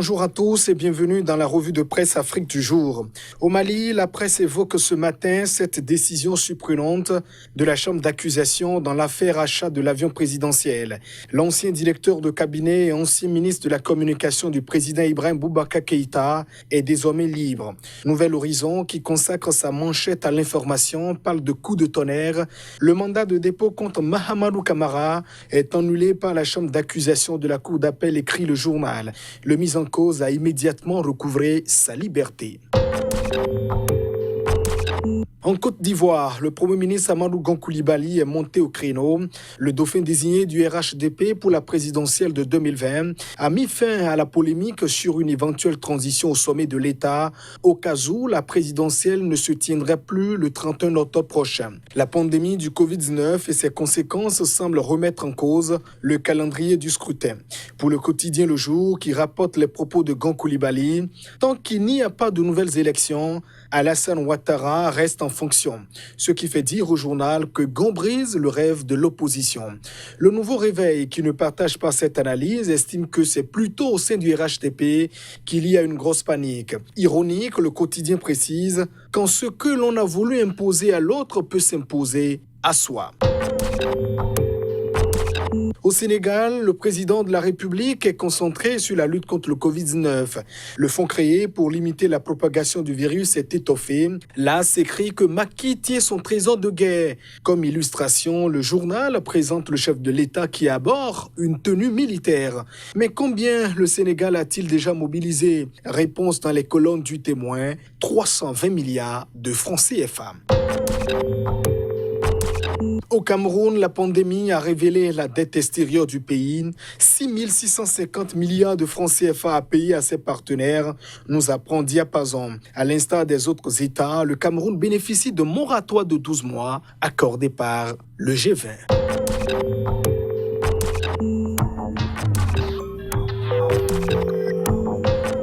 Bonjour à tous et bienvenue dans la revue de presse Afrique du jour. Au Mali, la presse évoque ce matin cette décision surprenante de la chambre d'accusation dans l'affaire achat de l'avion présidentiel. L'ancien directeur de cabinet et ancien ministre de la communication du président Ibrahim Boubacar Keïta est désormais libre. Nouvel Horizon, qui consacre sa manchette à l'information, parle de coup de tonnerre. Le mandat de dépôt contre Mahamadou Camara est annulé par la chambre d'accusation de la cour d'appel, écrit le journal. Le mis en cause a immédiatement recouvré sa liberté. En Côte d'Ivoire, le Premier ministre Amadou Gon Coulibaly est monté au créneau. Le dauphin désigné du RHDP pour la présidentielle de 2020 a mis fin à la polémique sur une éventuelle transition au sommet de l'État au cas où la présidentielle ne se tiendrait plus le 31 octobre prochain. La pandémie du Covid-19 et ses conséquences semblent remettre en cause le calendrier du scrutin. Pour le quotidien Le Jour, qui rapporte les propos de Gon Coulibaly, tant qu'il n'y a pas de nouvelles élections, Alassane Ouattara reste en fonction, ce qui fait dire au journal que Gon brise le rêve de l'opposition. Le nouveau réveil, qui ne partage pas cette analyse, estime que c'est plutôt au sein du RHDP qu'il y a une grosse panique. Ironique, le quotidien précise, quand ce que l'on a voulu imposer à l'autre peut s'imposer à soi. Au Sénégal, le président de la République est concentré sur la lutte contre le Covid-19. Le fonds créé pour limiter la propagation du virus est étoffé. Là, s'écrit que Macky tient son trésor de guerre. Comme illustration, le journal présente le chef de l'État qui a à bord une tenue militaire. Mais combien le Sénégal a-t-il déjà mobilisé? Réponse dans les colonnes du Témoin, 320 milliards de francs CFA. Au Cameroun, la pandémie a révélé la dette extérieure du pays. 6 650 milliards de francs CFA à payer à ses partenaires, nous apprend Diapason. À l'instar des autres États, le Cameroun bénéficie de moratoire de 12 mois accordé par le G20.